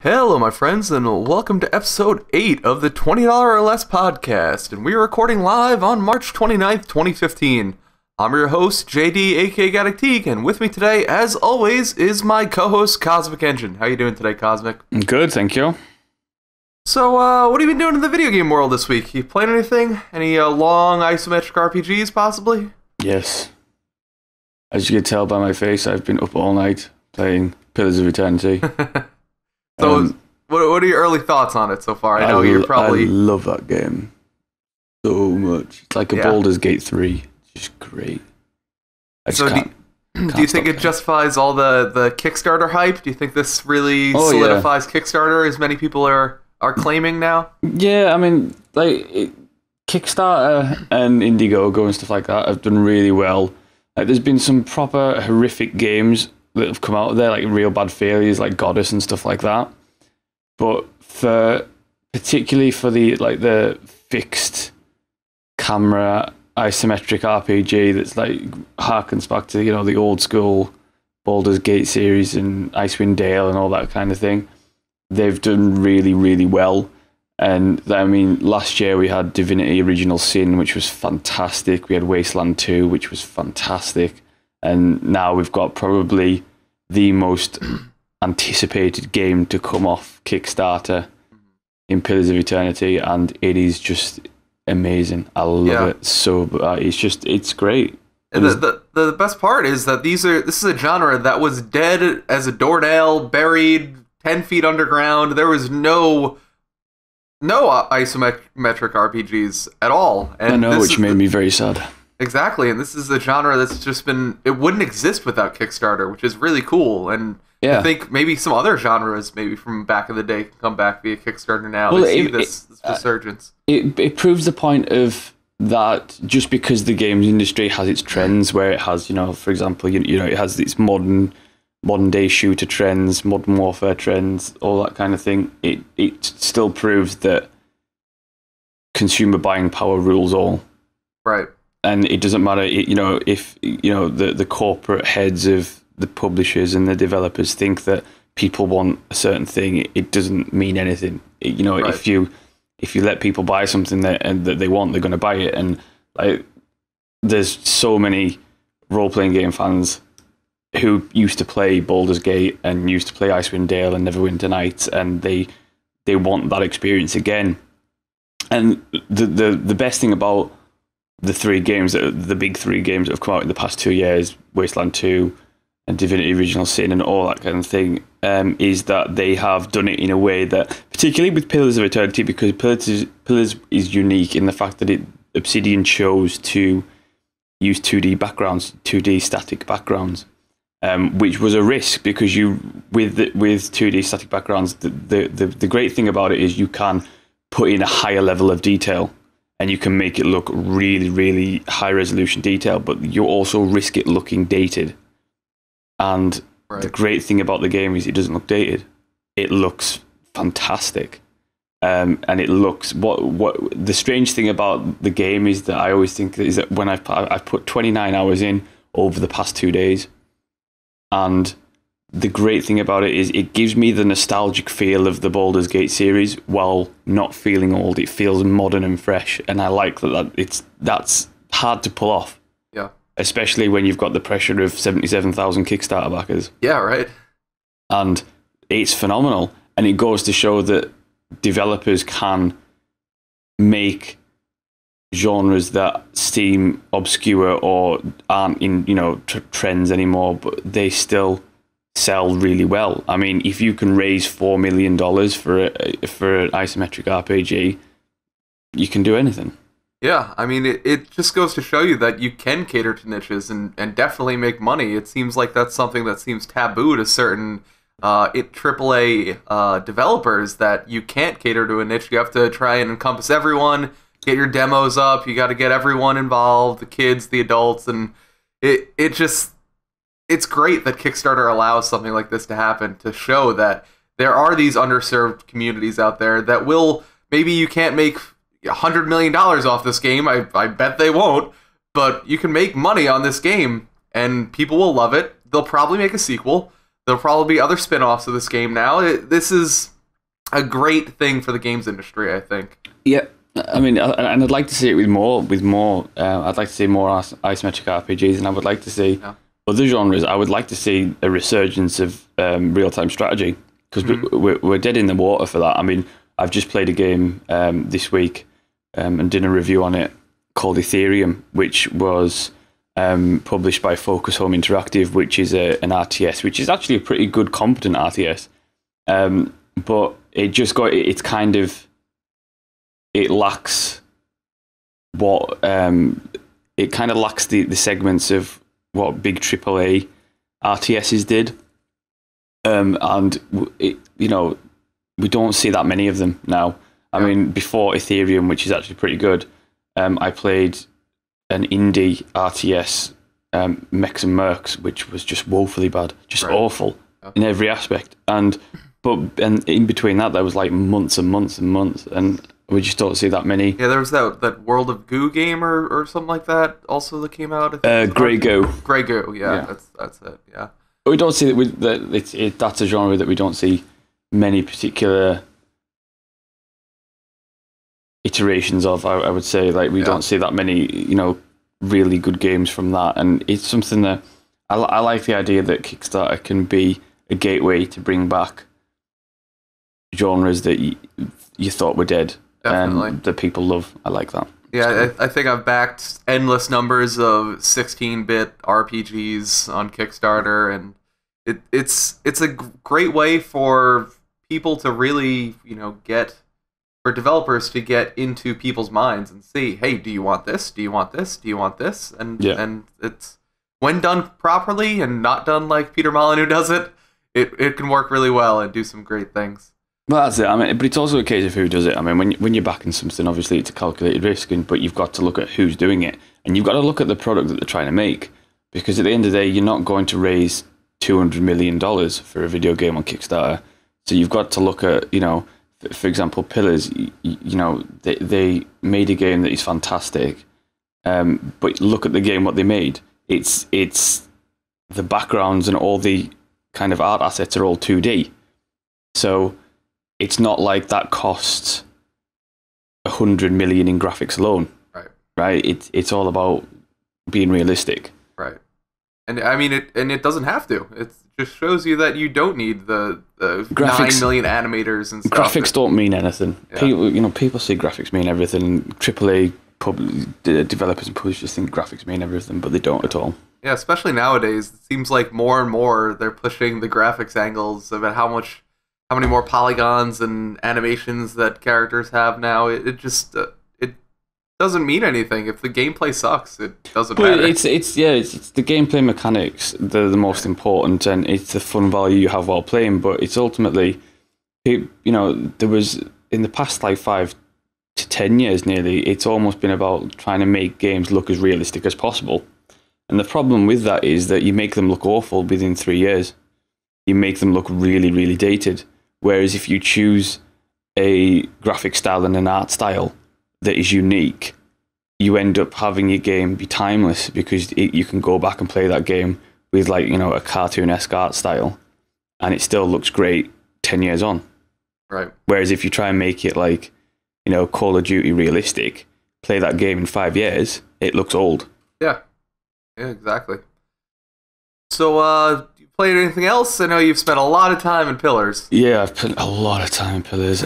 Hello, my friends, and welcome to episode 8 of the $20 or Less podcast. And we are recording live on March 29th, 2015. I'm your host, JD, aka Gaddock Teeg, and with me today, as always, is my co-host, Cosmic Engine. How you doing today, Cosmic? Good, thank you. So, what have you been doing in the video game world this week? You playing anything? Any long isometric RPGs, possibly? Yes. As you can tell by my face, I've been up all night playing Pillars of Eternity. So, what are your early thoughts on it so far? I know you're probably... I love that game so much. It's like a Baldur's Gate 3. It's just great. Do you think it justifies all the Kickstarter hype? Do you think this really solidifies Kickstarter as many people are claiming now? Yeah, I mean, Kickstarter and Indiegogo and stuff like that have done really well. There's been some proper horrific games that have come out of there, like real bad failures, like Goddess and stuff like that. But particularly for the fixed camera isometric RPG that's like harkens back to the old school Baldur's Gate series and Icewind Dale and all that kind of thing, they've done really, really well. And I mean, last year we had Divinity Original Sin, which was fantastic. We had Wasteland 2, which was fantastic. And now we've got probably the most anticipated game to come off Kickstarter in Pillars of Eternity, and it is just amazing. I love it so. It's great. And the best part is that this is a genre that was dead as a doornail, buried 10 feet underground. There was no isometric RPGs at all. And I know, which made me very sad. Exactly, and this is a genre that's just been... It wouldn't exist without Kickstarter, which is really cool, and I think maybe some other genres, maybe from back in the day, can come back via Kickstarter now to see this resurgence. It proves the point of that just because the games industry has its trends, where it has, for example, it has its modern day shooter trends, modern warfare trends, all that kind of thing, it still proves that consumer buying power rules all. Right. And it doesn't matter, if the corporate heads of the publishers and the developers think that people want a certain thing, it doesn't mean anything. Right. If you let people buy something that they want, they're going to buy it. And there's so many role-playing game fans who used to play Baldur's Gate and used to play Icewind Dale and Neverwinter Nights, and they want that experience again. And the best thing about the big three games that have come out in the past 2 years, Wasteland 2 and Divinity Original Sin and all that kind of thing, is that they have done it in a way that, particularly with Pillars of Eternity, because Pillars is unique in the fact that Obsidian chose to use 2D backgrounds, 2D static backgrounds, which was a risk because with 2D static backgrounds, the great thing about it is you can put in a higher level of detail. And you can make it look really, really high resolution detail, but you also risk it looking dated. And the great thing about the game is it doesn't look dated. It looks fantastic. And it looks what the strange thing about the game is that I always think is that when I've put 29 hours in over the past 2 days, and the great thing about it is it gives me the nostalgic feel of the Baldur's Gate series while not feeling old. It feels modern and fresh, and I like that's hard to pull off. Yeah. Especially when you've got the pressure of 77,000 Kickstarter backers. Yeah, right. And it's phenomenal, and it goes to show that developers can make genres that seem obscure or aren't in trends anymore, but they still sell really well. I mean, if you can raise $4 million for an isometric RPG, you can do anything. Yeah, I mean, it just goes to show you that you can cater to niches and definitely make money. It seems like that's something that seems taboo to certain AAA developers, that you can't cater to a niche. You have to try and encompass everyone, get your demos up, you got to get everyone involved, the kids, the adults, and it's great that Kickstarter allows something like this to happen, to show that there are these underserved communities out there that will, maybe you can't make $100 million off this game, I bet they won't, but you can make money on this game, and people will love it. They'll probably make a sequel. There'll probably be other spin-offs of this game now. This is a great thing for the games industry, I think. Yeah, I mean, and I'd like to see it with more. I'd like to see more isometric RPGs, and I would like to see other genres. I would like to see a resurgence of real-time strategy, because we're dead in the water for that. I mean, I've just played a game this week and did a review on it called Ethereum, which was published by Focus Home Interactive, which is an RTS, which is actually a pretty good, competent RTS. But it just got, it's kind of, it lacks what, it kind of lacks the segments of what big AAA RTSs did. And it, you know, we don't see that many of them now. I mean, before Ethereum, which is actually pretty good, I played an indie RTS, Mechs and Mercs, which was just woefully bad, just awful in every aspect. And in between that, there was like months and months and months, and we just don't see that many. Yeah, there was that World of Goo game or something like that also that came out. Grey Goo. Grey Goo, yeah. That's it, yeah. But we don't see that that's a genre that we don't see many particular iterations of. I would say, like, we don't see that many, you know, really good games from that, and it's something that I like the idea that Kickstarter can be a gateway to bring back genres that you thought were dead. Definitely. And that people love. I like that. Yeah, I think I've backed endless numbers of 16-bit RPGs on Kickstarter, and it's a great way for people to really, you know, for developers to get into people's minds and see, hey, do you want this? Do you want this? Do you want this? And it's, when done properly and not done like Peter Molyneux does it, it can work really well and do some great things. Well, that's it. I mean, but it's also a case of who does it. I mean, when you're backing something, obviously it's a calculated risk, but you've got to look at who's doing it, and you've got to look at the product that they're trying to make, because at the end of the day, you're not going to raise $200 million for a video game on Kickstarter. So you've got to look at, you know, for example, Pillars. You know, they made a game that is fantastic, but look at the game, what they made. It's the backgrounds and all the kind of art assets are all 2D, so it's not like that costs $100 million in graphics alone. Right. It's all about being realistic. Right. And I mean, it doesn't have to. It just shows you that you don't need the graphics, 9 million animators and stuff. Graphics don't mean anything. Yeah. People say graphics mean everything. AAA developers and publishers think graphics mean everything, but they don't at all. Yeah, especially nowadays, it seems like more and more they're pushing the graphics angles about how many more polygons and animations that characters have now. It just it doesn't mean anything. If the gameplay sucks, it doesn't matter. It's the gameplay mechanics that are the most important, and it's the fun value you have while playing. But it's ultimately, there was in the past like 5 to 10 years nearly, it's almost been about trying to make games look as realistic as possible. And the problem with that is that you make them look awful within 3 years. You make them look really, really dated. Whereas if you choose a graphic style and an art style that is unique, you end up having your game be timeless, because you can go back and play that game with, like, you know, a cartoon-esque art style, and it still looks great 10 years on. Right. Whereas if you try and make it like, you know, Call of Duty realistic, play that game in 5 years, it looks old. Yeah. Yeah, exactly. So, you played anything else? I know you've spent a lot of time in Pillars. Yeah, I've put a lot of time in Pillars.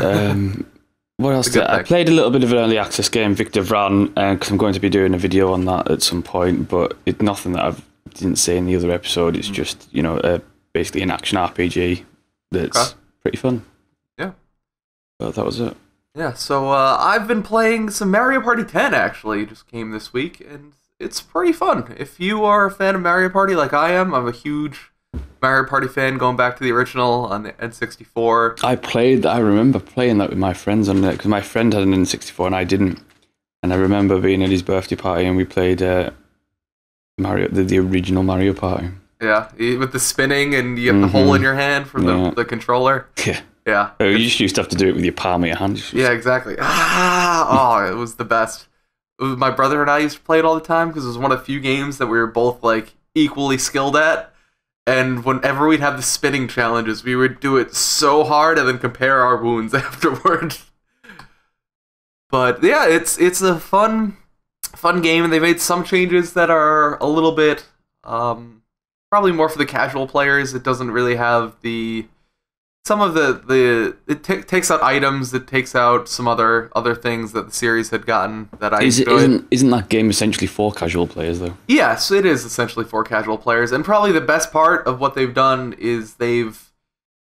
What else did I played a little bit of an early access game, Victor Vran, because I'm going to be doing a video on that at some point, but it's nothing that I didn't say in the other episode. It's just, you know, basically an action RPG that's pretty fun. Yeah. But that was it. Yeah, so I've been playing some Mario Party 10, actually. It just came this week, and it's pretty fun. If you are a fan of Mario Party like I am, I'm a huge Mario Party fan, going back to the original on the N64. I remember playing that with my friends on it, because my friend had an N64 and I didn't. And I remember being at his birthday party and we played Mario, the original Mario Party. Yeah, with the spinning and you have the hole in your hand from the controller. Yeah. Yeah. You just used to have to do it with your palm of your hand. Yeah, exactly. It was the best. My brother and I used to play it all the time because it was one of the few games that we were both like equally skilled at. And whenever we'd have the spinning challenges, we would do it so hard and then compare our wounds afterward. But yeah, it's a fun game, and they made some changes that are a little bit probably more for the casual players. It doesn't really have some of it takes out items, it takes out some other things that the series had gotten that I enjoyed. Isn't that game essentially for casual players though? Yes, it is essentially for casual players, and probably the best part of what they've done is they've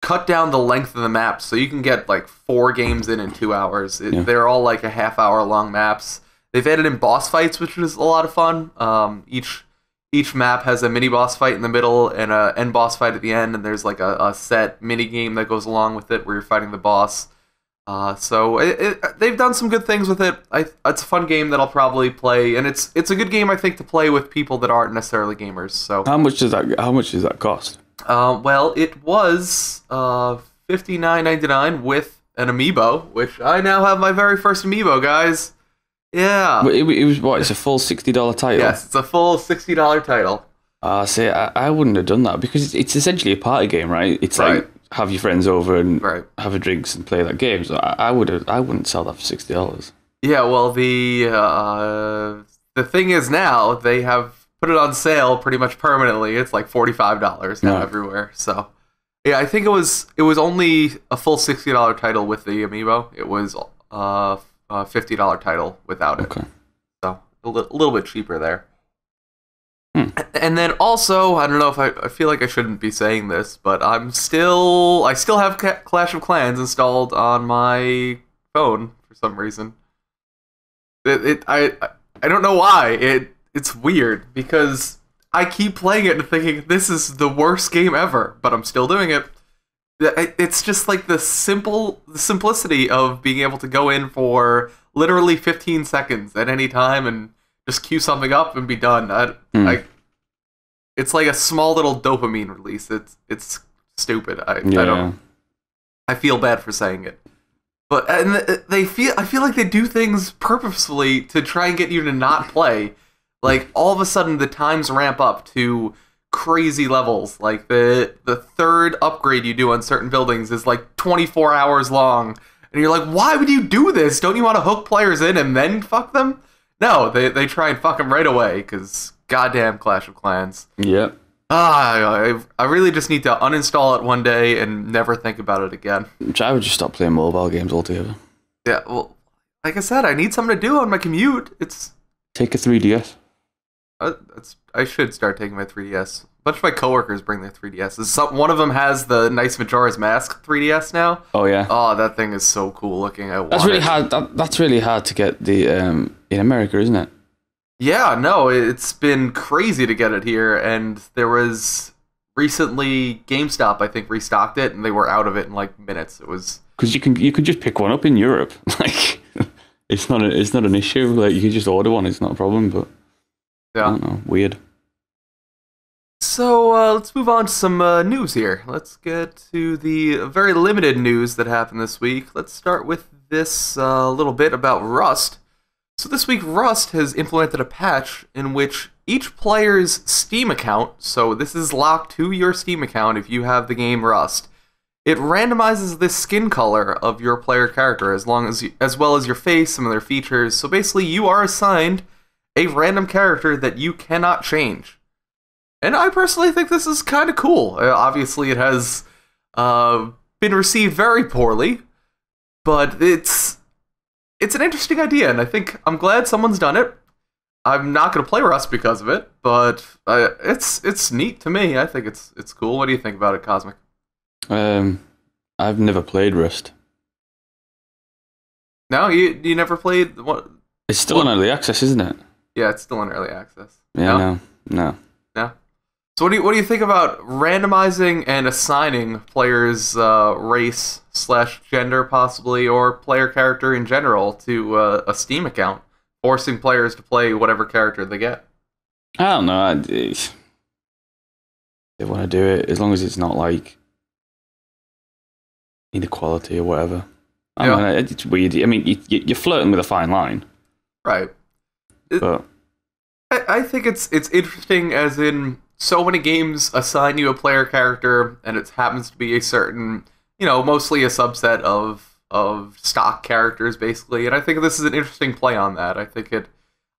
cut down the length of the maps, so you can get like 4 games in 2 hours. They're all like a half-hour long maps. They've added in boss fights, which is a lot of fun. Each map has a mini boss fight in the middle and a end boss fight at the end, and there's like a set mini game that goes along with it where you're fighting the boss. So they've done some good things with it. It's a fun game that I'll probably play, and it's a good game I think to play with people that aren't necessarily gamers. So how much does that cost? Well, it was $59.99 with an amiibo, which I now have my very first amiibo, guys. Yeah. But it was what? It's a full $60 title? Yes, it's a full $60 title. See, I wouldn't have done that because it's essentially a party game, right? It's like have your friends over and have a drinks and play that game. So I wouldn't sell that for $60. Yeah, well, the thing is now they have put it on sale pretty much permanently. It's like $45 now everywhere. So yeah, I think it was only a full $60 title with the amiibo. It was a $50 title without it. Okay. So a little bit cheaper there. And then also, I don't know if I feel like I shouldn't be saying this, but I still have Clash of Clans installed on my phone for some reason. I don't know why. It's weird because I keep playing it and thinking this is the worst game ever, but I'm still doing it. It's just like the simplicity of being able to go in for literally 15 seconds at any time and just queue something up and be done. It's like a small little dopamine release. It's stupid. I feel bad for saying it, but I feel like they do things purposefully to try and get you to not play. Like all of a sudden the times ramp up to crazy levels. Like the third upgrade you do on certain buildings is like 24 hours long, and you're like, why would you do this? Don't you want to hook players in and then fuck them? No, they try and fuck them right away because goddamn Clash of Clans. Yep. I really just need to uninstall it one day and never think about it again. I would just stop playing mobile games altogether. Yeah, well, like I said, I need something to do on my commute. Take a 3DS. I should start taking my 3DS. A bunch of my coworkers bring their 3DSs. One of them has the nice Majora's Mask 3DS now. Oh yeah. Oh, that thing is so cool looking. That's really hard. That's really hard to get the in America, isn't it? Yeah, no, it's been crazy to get it here, and there was recently GameStop I think restocked it, and they were out of it in like minutes. It was because you could just pick one up in Europe. Like it's not an issue. Like you can just order one. It's not a problem. But yeah, I don't know. Weird. So let's move on to some news here. Let's get to the very limited news that happened this week. Let's start with this little bit about Rust. So this week, Rust has implemented a patch in which each player's Steam account, so this is locked to your Steam account if you have the game Rust, it randomizes the skin color of your player character as well as your face, some of their features. So basically, you are assigned a random character that you cannot change. And I personally think this is kind of cool. Obviously, it has been received very poorly, but it's an interesting idea, and I'm glad someone's done it. I'm not going to play Rust because of it, but it's neat to me. I think it's cool. What do you think about it, Cosmic? I've never played Rust. No, you never played what? It's still in early access, isn't it? Yeah, it's still in early access. Yeah, no. So what do you think about randomizing and assigning players' race / gender possibly, or player character in general to a Steam account, forcing players to play whatever character they get? I don't know. They want to do it as long as it's not like inequality or whatever. I don't know. It's weird. I mean, you're flirting with a fine line, right? But I think it's interesting, as in so many games assign you a player character, and it happens to be a certain, mostly a subset of stock characters, basically. And I think this is an interesting play on that. I think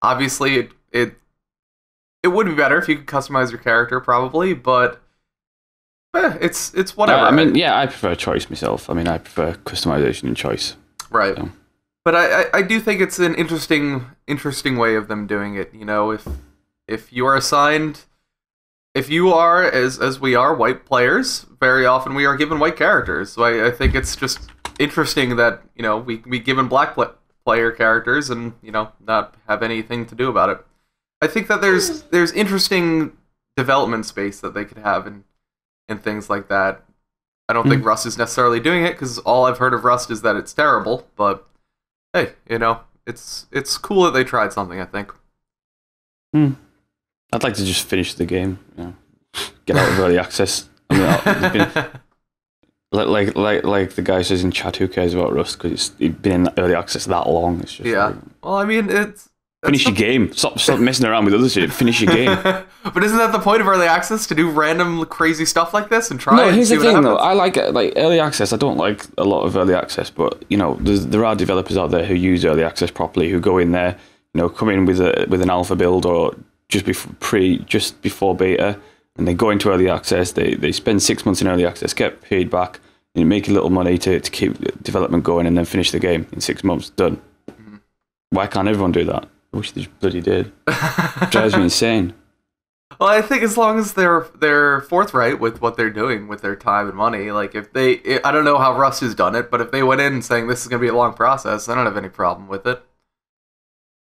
obviously it would be better if you could customize your character, probably, but it's whatever. I mean, yeah, I prefer choice myself. I mean, I prefer customization and choice. Right. So. But I do think it's an interesting way of them doing it. If you are assigned, if you are, as we are, white players, very often we are given white characters. So I think it's just interesting that, we can be given black player characters and, not have anything to do about it. I think that there's interesting development space that they could have in things like that. I don't think Rust is necessarily doing it, because all I've heard of Rust is that it's terrible, but hey, it's cool that they tried something, I think. I'd like to just finish the game, get out of early access. I mean, like the guy says in chat, who cares about Rust, because it's been in early access that long. It's just well, I mean, finish your game. Stop messing around with other shit. Finish your game. But isn't that the point of early access, to do random crazy stuff like this and try? No, here's the thing though. I like early access. I don't like a lot of early access, but there are developers out there who use early access properly, who go in there, come in with an alpha build or just before beta, and they go into early access. They spend 6 months in early access, get paid back, and make a little money to keep development going, and then finish the game in 6 months. Done. Why can't everyone do that? I wish they just bloody did. It drives me insane. Well, I think as long as they're forthright with what they're doing with their time and money, like I don't know how Rust has done it, but if they went in saying this is going to be a long process, I don't have any problem with it.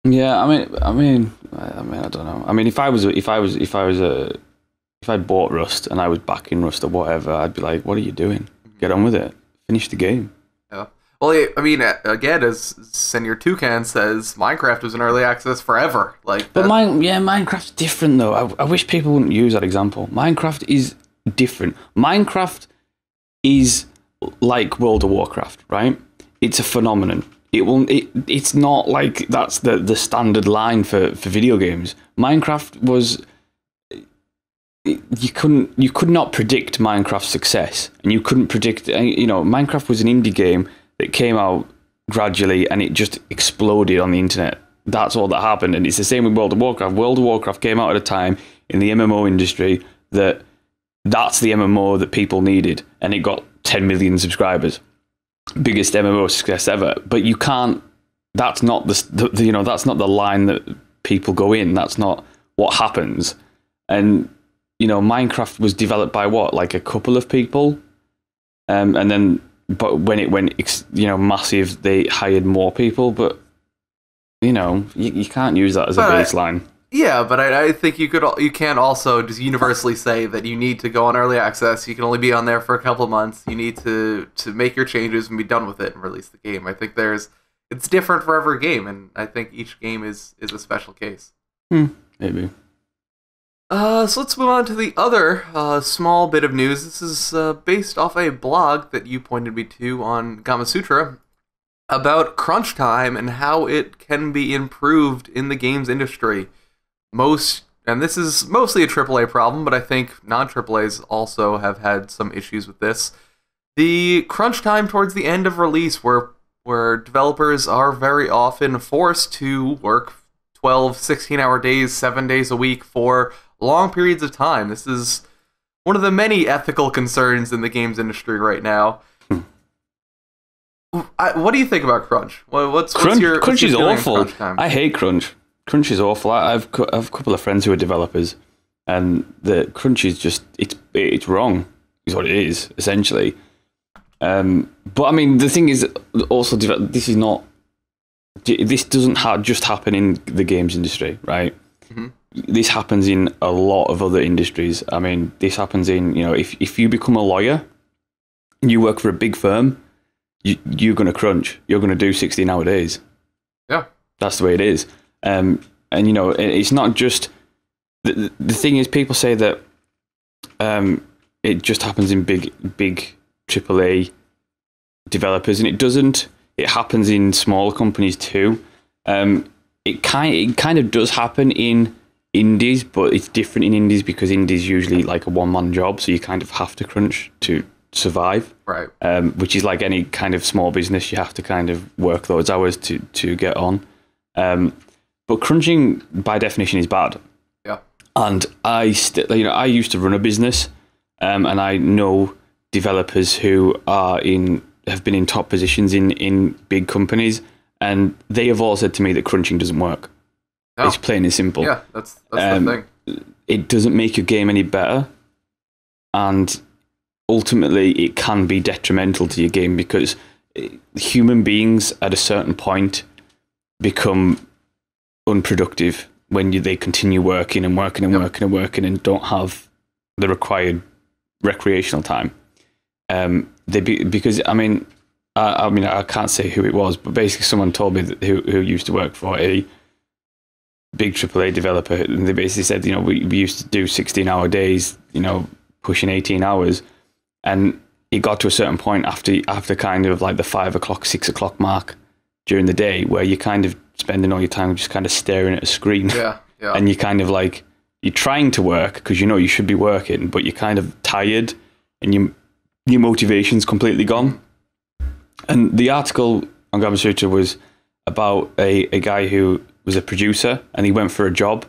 Yeah, I mean, I don't know. I mean, if I bought Rust and I was backing Rust or whatever, I'd be like, what are you doing? Get on with it. Finish the game. Yeah. Well, I mean, again, as Senior Toucan says, Minecraft was in early access forever. But Minecraft's different though. I wish people wouldn't use that example. Minecraft is different. Minecraft is like World of Warcraft, right? It's a phenomenon. It's not like that's the standard line for video games. Minecraft was. You could not predict Minecraft's success, and you couldn't predict. Minecraft was an indie game that came out gradually, and it just exploded on the internet. That's all that happened, and it's the same with World of Warcraft. World of Warcraft came out at a time in the MMO industry that's the MMO that people needed, and it got 10 million subscribers, biggest MMO success ever. But you can't. That's not that's not the line that people go in. That's not what happens, and. Minecraft was developed by like a couple of people, and then, but when it went, massive, they hired more people. But you can't use that as a baseline. Yeah, but I think you can't also just universally say that you need to go on early access. You can only be on there for a couple of months. You need to make your changes and be done with it and release the game. I think it's different for every game, and I think each game is a special case. Maybe. So let's move on to the other small bit of news. This is based off a blog that you pointed me to on Gamasutra about crunch time and how it can be improved in the games industry. And this is mostly a AAA problem, but I think non-AAAs also have had some issues with this. The crunch time towards the end of release, where developers are very often forced to work 12, 16-hour days, 7 days a week for long periods of time. This is one of the many ethical concerns in the games industry right now. What do you think about crunch? Crunch is awful. I hate crunch. Crunch is awful. I've a couple of friends who are developers, and the crunch is just it's wrong. Is what it is essentially. But I mean, the thing is also this doesn't just happen in the games industry, right? Mm-hmm. This happens in a lot of other industries. I mean, this happens in, if you become a lawyer and you work for a big firm, you're going to crunch. You're going to do 16-hour days. Yeah. That's the way it is. And, it's not just... The thing is, people say that it just happens in big AAA developers, and it doesn't. It happens in smaller companies too. It kind of does happen in indies, but it's different in indies because indies usually like a one-man job, so you kind of have to crunch to survive. Right. Which is like any kind of small business, you have to kind of work those hours to get on. But crunching by definition is bad. Yeah. And I used to run a business, and I know developers who have been in top positions in big companies, and they have all said to me that crunching doesn't work. No. It's plain and simple. Yeah, that's the thing. It doesn't make your game any better, and ultimately it can be detrimental to your game because human beings at a certain point become unproductive when they continue working and working and working and working and don't have the required recreational time. Because I can't say who it was, but basically someone told me that who used to work for a big AAA developer, and they basically said, we used to do 16-hour days, pushing 18 hours, and it got to a certain point after kind of like the 5 o'clock, 6 o'clock mark during the day where you're kind of spending all your time just kind of staring at a screen. Yeah. And you kind of like, you're trying to work because you should be working, but you're kind of tired and your motivation's completely gone. And the article on Gamasutra was about a guy who was a producer, and he went for a job,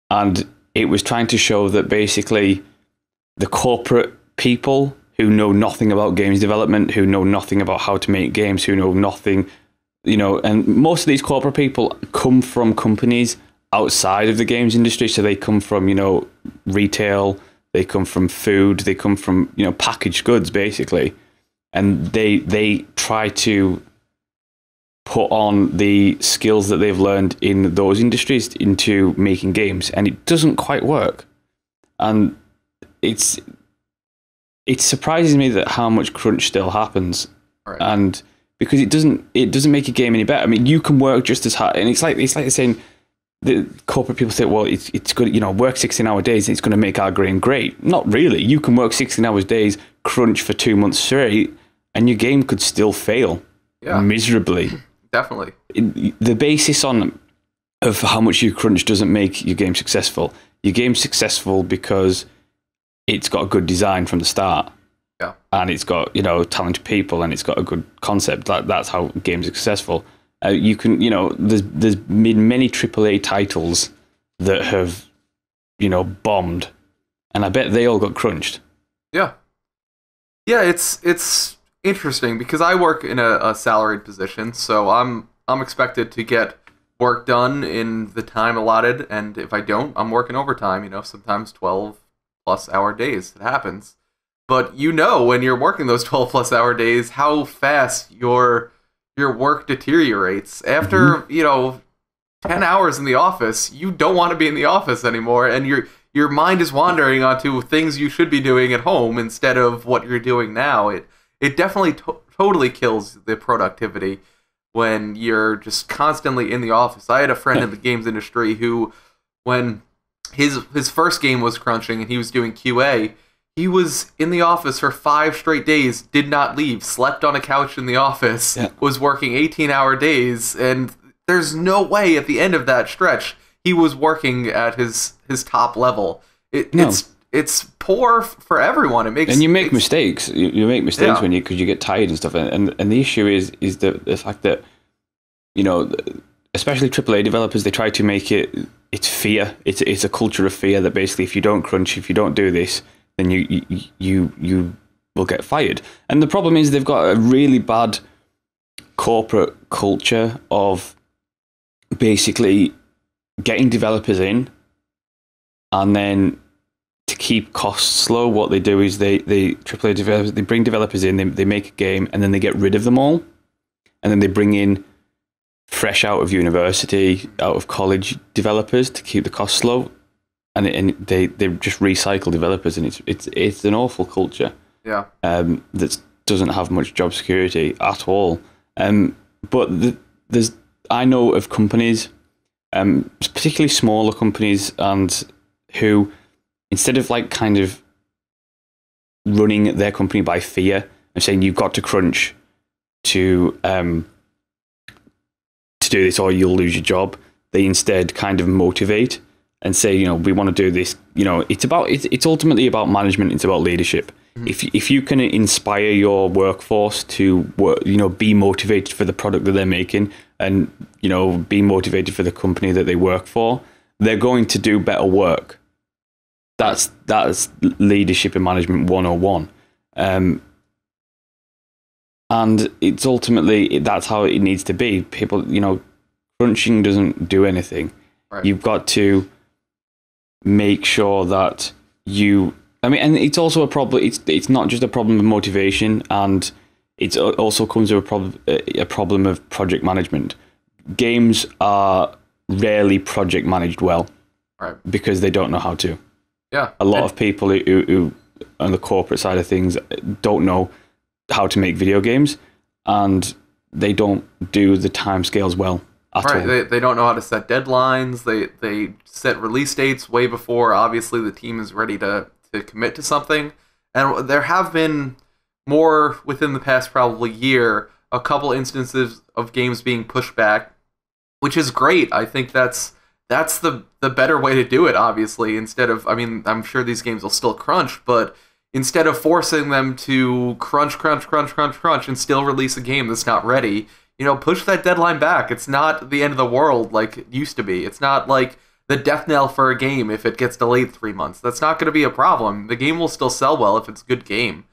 and it was trying to show that basically the corporate people who know nothing about games development, who know nothing about how to make games, who know nothing, and most of these corporate people come from companies outside of the games industry. So they come from, retail, they come from food, they come from, packaged goods, basically. And they try to put on the skills that they've learned in those industries into making games, and it doesn't quite work. And it surprises me that how much crunch still happens. Right. And because it doesn't make your game any better. I mean, you can work just as hard, and it's like saying the corporate people say, well, it's good, work 16-hour days, and it's going to make our game great. Not really. You can work 16-hour days, crunch for 2 months straight, and your game could still fail miserably. Definitely. The basis of how much you crunch doesn't make your game successful. Your game's successful because it's got a good design from the start. Yeah. And it's got, talented people, and it's got a good concept. That's how games are successful. You can, there's been many AAA titles that have, bombed, and I bet they all got crunched. Yeah. Yeah, it's interesting because I work in a salaried position, so I'm expected to get work done in the time allotted, and if I don't, I'm working overtime, sometimes 12+ hour days. It happens. But when you're working those 12+ hour days, how fast your work deteriorates. After, 10 hours in the office, you don't want to be in the office anymore, and your mind is wandering onto things you should be doing at home instead of what you're doing now. It definitely totally kills the productivity when you're just constantly in the office. I had a friend in the games industry who, when his first game was crunching and he was doing QA, he was in the office for 5 straight days, did not leave, slept on a couch in the office, was working 18-hour days, and there's no way at the end of that stretch he was working at his top level. It's poor for everyone. And you make mistakes. You make mistakes because you get tired and stuff. And the issue is the fact that, especially AAA developers, they try to make it's fear. It's a culture of fear that basically if you don't crunch, if you don't do this, then you will get fired. And the problem is they've got a really bad corporate culture of basically getting developers in, and then to keep costs low, what they do is they AAA developers, they bring developers in, they make a game, and then they get rid of them all, and then they bring in fresh out of university, out of college developers to keep the costs low, and they just recycle developers, and it's an awful culture. Yeah. That doesn't have much job security at all. But I know of companies, particularly smaller companies, and who, instead of like kind of running their company by fear and saying you've got to crunch to do this or you'll lose your job, they instead kind of motivate and say, we want to do this. It's ultimately about management. It's about leadership. If you can inspire your workforce to be motivated for the product that they're making, and be motivated for the company that they work for, they're going to do better work. That's leadership and management 101. And it's ultimately, that's how it needs to be. People, crunching doesn't do anything. Right. You've got to make sure that and it's also a problem. It's not just a problem of motivation, and it also comes with a problem of project management. Games are rarely project managed well, right? Because they don't know how to. Yeah, a lot of people who on the corporate side of things don't know how to make video games, and they don't do the timescales well at all. They don't know how to set deadlines. They set release dates way before obviously the team is ready to commit to something. And there have been more within the past probably year, a couple instances of games being pushed back, which is great. I think that's the better way to do it, obviously, instead of, I'm sure these games will still crunch, but instead of forcing them to crunch and still release a game that's not ready, push that deadline back. It's not the end of the world like it used to be. It's not like the death knell for a game if it gets delayed 3 months. That's not going to be a problem. The game will still sell well if it's a good game.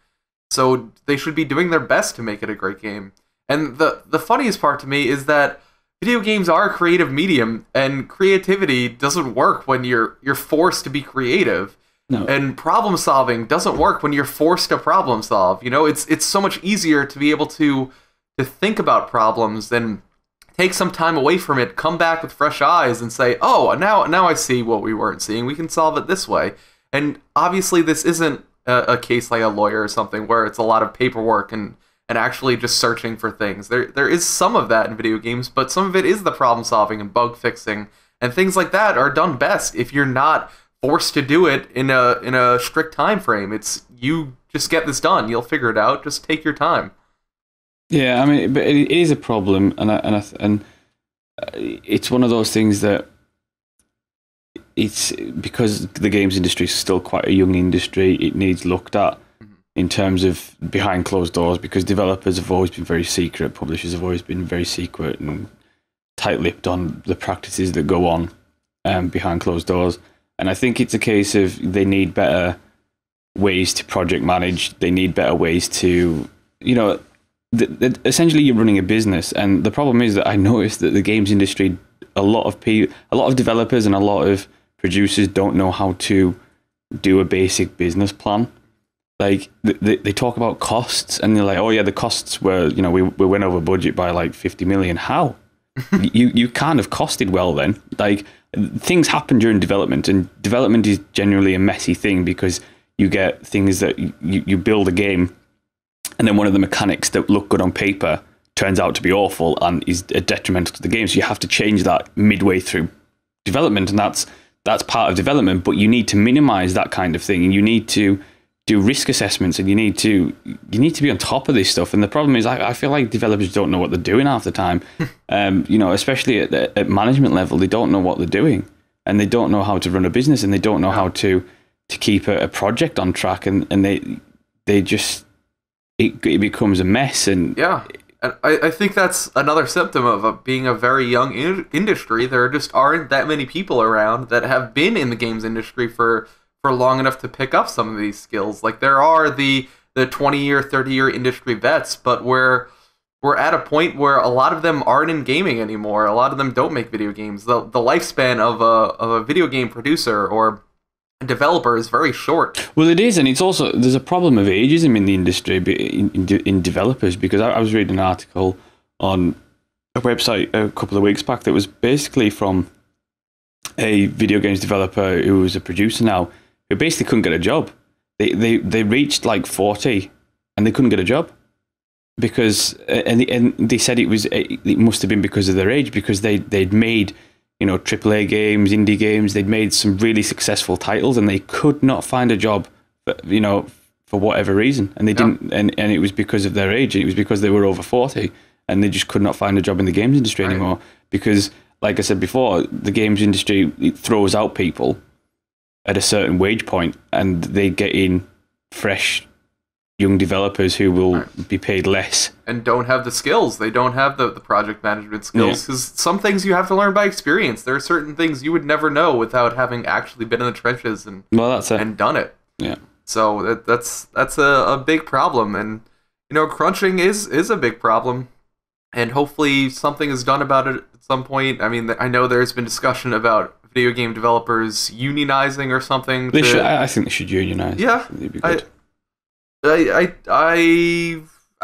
So they should be doing their best to make it a great game. And the funniest part to me is that video games are a creative medium, and creativity doesn't work when you're forced to be creative. No. And problem solving doesn't work when you're forced to problem solve. It's so much easier to be able to think about problems than take some time away from it, come back with fresh eyes and say, oh, now I see what we weren't seeing. We can solve it this way. And obviously this isn't a case like a lawyer or something where it's a lot of paperwork and actually just searching for things. There is some of that in video games, but some of it is the problem solving and bug fixing, and things like that are done best if you're not forced to do it in a strict time frame. It's, you just get this done, you'll figure it out, just take your time. Yeah, but it is a problem, and it's one of those things that it's because the games industry is still quite a young industry. It needs looked at in terms of behind closed doors, because developers have always been very secret, publishers have always been very secret and tight-lipped on the practices that go on behind closed doors. And I think it's a case of they need better ways to project manage. They need better ways to, essentially you're running a business. And the problem is that I noticed that the games industry, a lot of developers and a lot of producers don't know how to do a basic business plan. Like they talk about costs, and they're like, oh yeah, the costs were, we went over budget by like 50 million. How? you kind of costed well then. Like, things happen during development, and development is generally a messy thing because you get things that you build a game, and then one of the mechanics that look good on paper turns out to be awful and is detrimental to the game. So you have to change that midway through development, and that's part of development. But you need to minimize that kind of thing, and you need to do risk assessments, and you need to be on top of this stuff. And the problem is, I feel like developers don't know what they're doing half the time. Especially at management level, they don't know what they're doing, and they don't know how to run a business, and they don't know how to keep a project on track, and they just it becomes a mess. And yeah, and I think that's another symptom of being a very young industry. There just aren't that many people around that have been in the games industry for long enough to pick up some of these skills. Like, there are the 20-year, 30-year industry vets, but we're at a point where a lot of them aren't in gaming anymore. A lot of them don't make video games. The lifespan of a video game producer or a developer is very short. Well, it is, and it's also, there's a problem of ageism in the industry, in developers, because I was reading an article on a website a couple of weeks back that was basically from a video games developer who was a producer now, who basically couldn't get a job. They reached like 40 and they couldn't get a job because and they said it must have been because of their age, because they'd made AAA games, indie games, they'd made some really successful titles, and they could not find a job for whatever reason, and they didn't, and it was because of their age. It was because they were over 40 and they just could not find a job in the games industry anymore, because like I said before, the games industry, it throws out people at a certain wage point, and they get in fresh young developers who will be paid less and don't have the skills. They don't have the project management skills, because some things you have to learn by experience. There are certain things you would never know without having actually been in the trenches and done it. Yeah. So that's a big problem, and crunching is a big problem, and hopefully something is done about it at some point. I mean, I know there's been discussion about video game developers unionizing or something. I think they should unionize. Yeah, it'd be good. I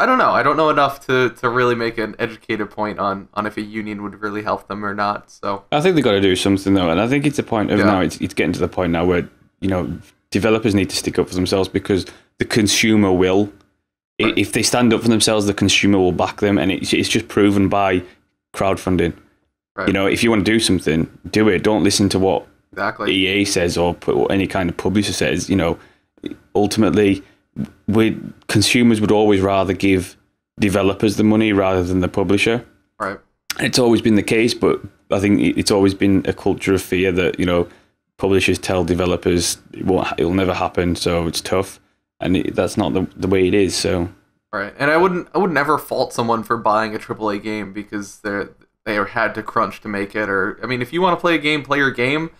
don't know. I don't know enough to really make an educated point on if a union would really help them or not. So I think they got to do something though, and I think it's a point of now. It's getting to the point now where developers need to stick up for themselves, because the consumer will. Right. If they stand up for themselves, the consumer will back them, and it's just proven by crowdfunding. Right. If you want to do something, do it. Don't listen to what EA says or any kind of publisher says. Ultimately, consumers would always rather give developers the money rather than the publisher. Right. It's always been the case, but I think it's always been a culture of fear that publishers tell developers it'll never happen, so it's tough, and that's not the way it is. So right, and I would never fault someone for buying a AAA game because they had to crunch to make it. Or I mean, if you want to play a game, play your game,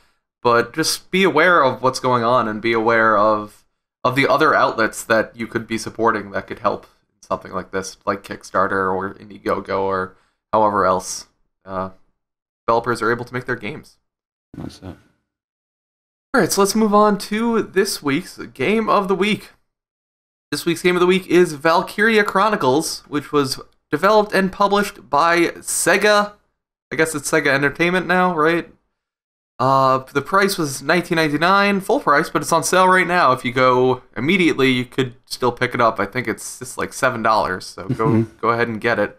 but just be aware of what's going on and be aware of the other outlets that you could be supporting that could help in something like this, like Kickstarter or Indiegogo or however else developers are able to make their games. That's it. All right, so let's move on to this week's Game of the Week. This week's Game of the Week is Valkyria Chronicles, which was developed and published by Sega. I guess it's Sega Entertainment now, right? The price was $19.99, full price, but it's on sale right now. If you go immediately, you could still pick it up. I think it's just like $7, so go ahead and get it.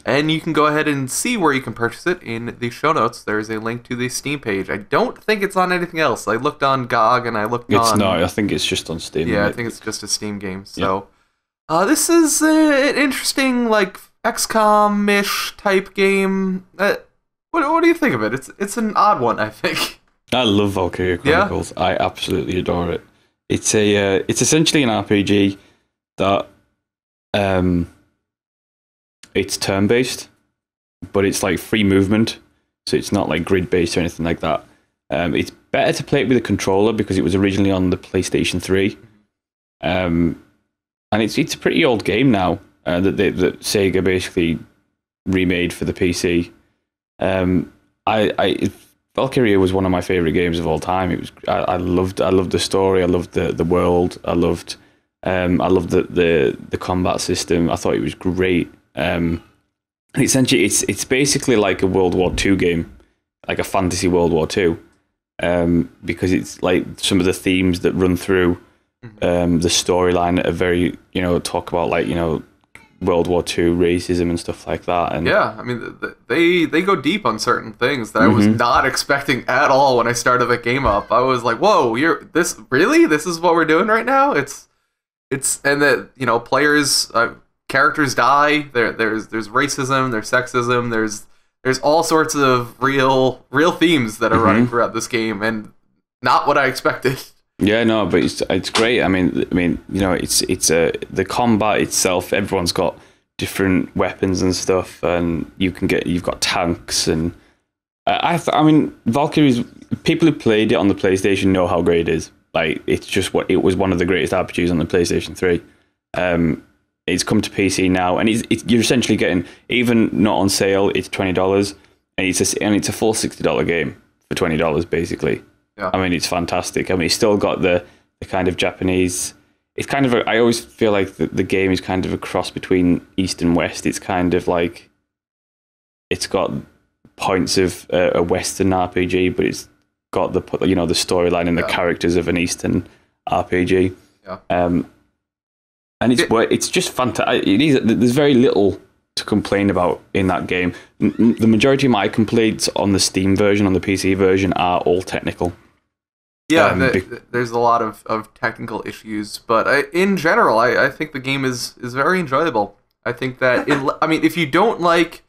And you can go ahead and see where you can purchase it in the show notes. There's a link to the Steam page. I don't think it's on anything else. I looked on GOG and I looked on... It's not. I think it's just on Steam. Yeah, I think it's just a Steam game. So this is an interesting, like, XCOM-ish type game. What do you think of it? It's an odd one, I think. I love Valkyria Chronicles. Yeah? I absolutely adore it. It's essentially an RPG that it's turn-based, but it's like free movement, so it's not like grid-based or anything like that. It's better to play it with a controller because it was originally on the PlayStation 3. And it's a pretty old game now that Sega basically remade for the PC. Valkyria was one of my favorite games of all time. I loved the story. I loved the world. I loved the combat system. I thought it was great. Essentially, it's basically like a World War II game, like a fantasy World War II, because it's like some of the themes that run through the storyline are very, talk about like, World War II racism and stuff like that. And yeah, I mean, they go deep on certain things that I was not expecting at all when I started the game up. I was like, whoa, this is what we're doing right now? It's and that, players, characters die. There's racism, there's sexism, there's all sorts of real themes that are running throughout this game, and not what I expected. Yeah, no, but it's great. I mean, it's the combat itself. Everyone's got different weapons and stuff, and you've got tanks, and I mean, Valkyrie's, people who played it on the PlayStation know how great it is. Like, it was one of the greatest RPGs on the PlayStation 3. It's come to PC now, and you're essentially getting, even not on sale, it's $20, and it's a full $60 game for $20 basically. Yeah. I mean, it's fantastic. I mean, it's still got the kind of Japanese. It's kind of I always feel like the game is kind of a cross between East and West. It's kind of like it's got points of a Western RPG, but it's got the storyline and the characters of an Eastern RPG. Yeah. And it's just fantastic. There's very little to complain about in that game. The majority of my complaints on the Steam version, on the PC version, are all technical. Yeah, there's a lot of technical issues, but in general, I think the game is very enjoyable. I think that if you don't like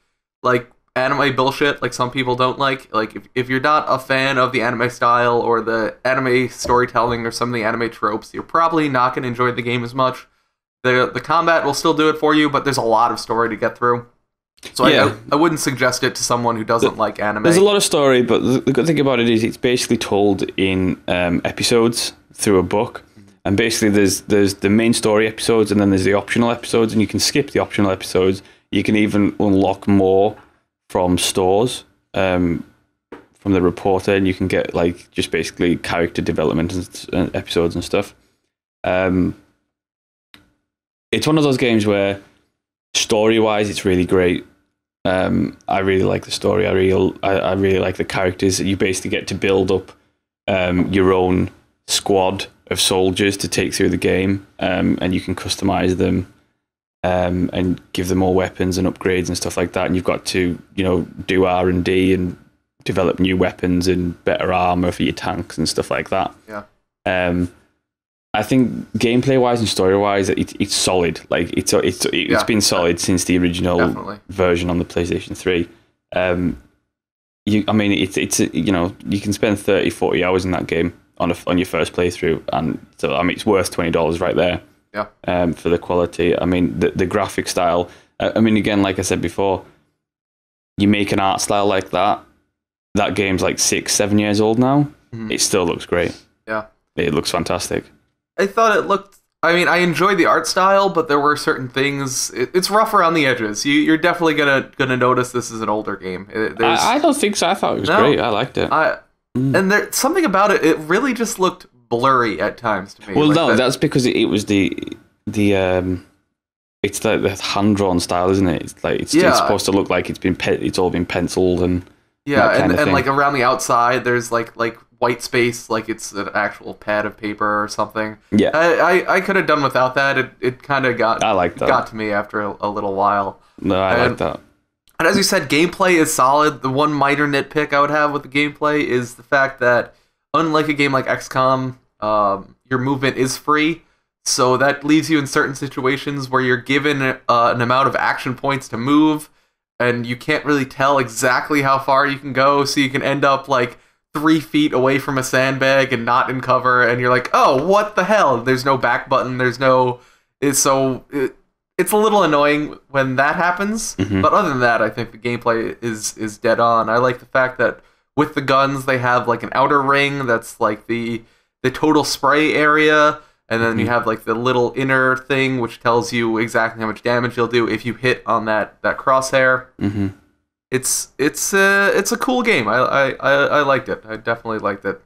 anime bullshit like some people don't like if you're not a fan of the anime style or the anime storytelling or some of the anime tropes, you're probably not going to enjoy the game as much. The combat will still do it for you, but there's a lot of story to get through. So yeah. I wouldn't suggest it to someone who doesn't like anime. There's a lot of story, but the good thing about it is it's basically told in episodes through a book. And basically there's the main story episodes, and then there's the optional episodes, and you can skip the optional episodes. You can even unlock more from stores, from the reporter, and you can get like just basically character development and episodes and stuff. It's one of those games where story-wise it's really great. I really like the story. I really like the characters. You basically get to build up your own squad of soldiers to take through the game, and you can customize them and give them more weapons and upgrades and stuff like that. And you've got to, do R&D and develop new weapons and better armor for your tanks and stuff like that. Yeah. I think gameplay-wise and story-wise, it's solid. Like it's been solid since the original version on the PlayStation 3. You can spend 30, 40 hours in that game on your first playthrough, and so it's worth $20 right there. Yeah. For the quality. I mean, the graphic style. Again, like I said before, you make an art style like that. That game's like 6-7 years old now. Mm-hmm. It still looks great. Yeah. It looks fantastic. I thought it looked... I enjoyed the art style, but there were certain things... It's rough around the edges. You're definitely gonna notice this is an older game. I don't think so. I thought it was great. I liked it. And there's something about it. It really just looked blurry at times to me. Well, that's because it was the it's like the hand drawn style, isn't it? It's like it's supposed to look like it's all been penciled and and like around the outside, there's like white space, like it's an actual pad of paper or something. Yeah, I could have done without that. It kind of got to me after a little while. No, I like that. And as you said, gameplay is solid. The one minor nitpick I would have with the gameplay is the fact that, unlike a game like XCOM, your movement is free. So that leaves you in certain situations where you're given an amount of action points to move, and you can't really tell exactly how far you can go. So you can end up like 3 feet away from a sandbag and not in cover, and you're like, oh, what the hell? There's no back button. It's a little annoying when that happens, but other than that, I think the gameplay is dead on. I like the fact that with the guns, they have like an outer ring that's like the total spray area, and then you have like the little inner thing which tells you exactly how much damage you'll do if you hit on that crosshair. Mm-hmm. It's a cool game. I liked it. I definitely liked it.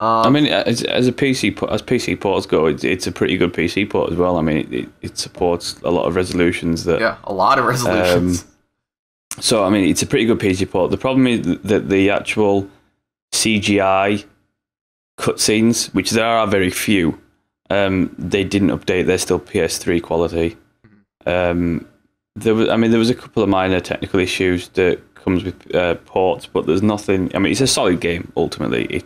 As a PC ports go, it's a pretty good PC port as well. I mean, it supports a lot of resolutions. A lot of resolutions. So it's a pretty good PC port. The problem is that the actual CGI cutscenes, which there are very few, they didn't update. They're still PS3 quality. There was a couple of minor technical issues that comes with ports, but there's nothing. It's a solid game ultimately.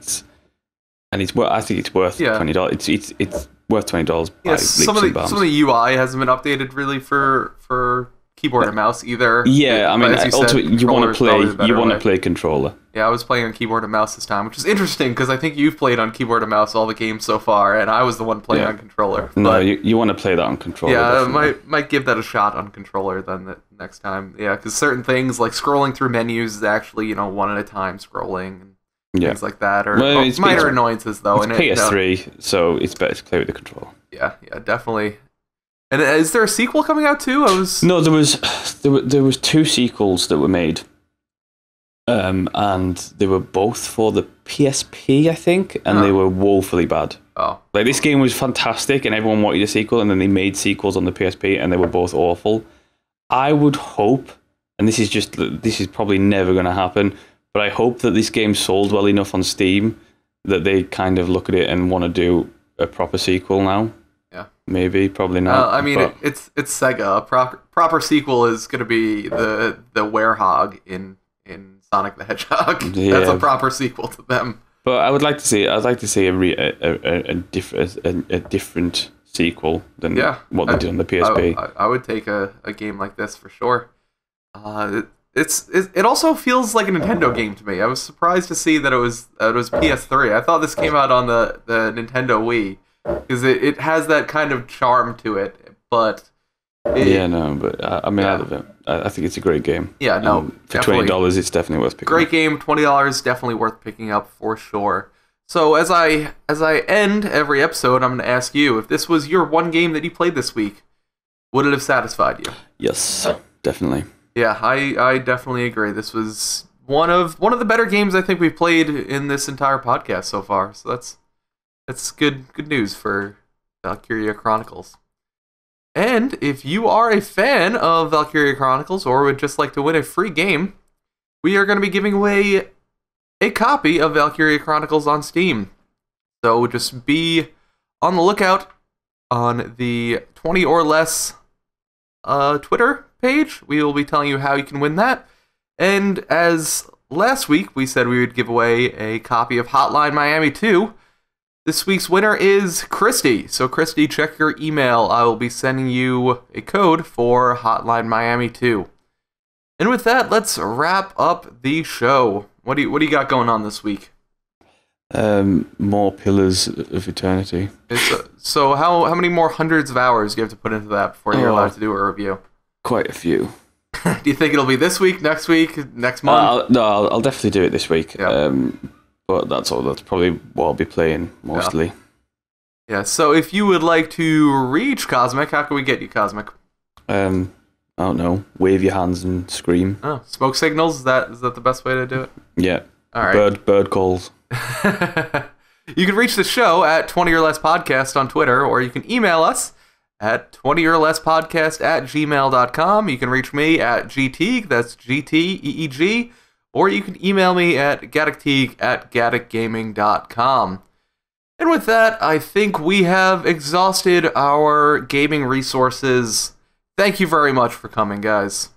I think it's worth $20. It's worth $20. Yeah, some of the UI hasn't been updated really for keyboard and mouse either. Yeah, ultimately you want to play controller. Yeah, I was playing on keyboard and mouse this time, which is interesting because I think you've played on keyboard and mouse all the games so far, and I was the one playing on controller. No, you want to play that on controller. Yeah, I might give that a shot on controller then the next time. Yeah, because certain things like scrolling through menus is actually one at a time scrolling. Things like that, or minor annoyances though. It's PS3, so it's better to play with the controller. Yeah, definitely. And is there a sequel coming out too? No, there was 2 sequels that were made, and they were both for the PSP, I think, and they were woefully bad. Oh, like this game was fantastic, and everyone wanted a sequel, and then they made sequels on the PSP, and they were both awful. I would hope, and this is probably never going to happen, but I hope that this game sold well enough on Steam that they kind of look at it and want to do a proper sequel now. Yeah. Maybe, probably not. It's Sega. A proper sequel is going to be the Werehog in Sonic the Hedgehog. Yeah. That's a proper sequel to them. But I would like to see. I'd like to see a different sequel than what they did on the PSP. I would take a game like this for sure. it also feels like a Nintendo game to me. I was surprised to see that it was PS3. I thought this came out on the Nintendo Wii because it has that kind of charm to it. But I love it. I think it's a great game. Yeah, no, for $20, it's definitely worth picking up. Great game, $20, definitely worth picking up for sure. So as I end every episode, I'm going to ask you, if this was your one game that you played this week, would it have satisfied you? Yes, definitely. Yeah, I definitely agree. This was one of the better games I think we've played in this entire podcast so far. So that's good news for Valkyria Chronicles. And if you are a fan of Valkyria Chronicles or would just like to win a free game, we are going to be giving away a copy of Valkyria Chronicles on Steam. So just be on the lookout on the 20orLESS Twitter page. We will be telling you how you can win that. And as last week we said we would give away a copy of Hotline Miami 2, this week's winner is Christy. So Christy, check your email. I will be sending you a code for Hotline Miami 2. And with that, let's wrap up the show. What do you got going on this week? More Pillars of Eternity. So how many more hundreds of hours do you have to put into that before you're allowed to do a review? Quite a few. Do you think it'll be this week, next month? I'll definitely do it this week. Yeah. But that's probably what I'll be playing mostly. Yeah, so if you would like to reach Cosmic, how can we get you, Cosmic? I don't know. Wave your hands and scream. Oh, smoke signals? Is that the best way to do it? Yeah. All right. Bird calls. You can reach the show at 20orLESS Podcast on Twitter, or you can email us at 20orLESSpodcast@gmail.com. You can reach me at gteeg, that's GTEEG, or you can email me at gaddockteeg@gaddockgaming.com. And with that, I think we have exhausted our gaming resources. Thank you very much for coming, guys.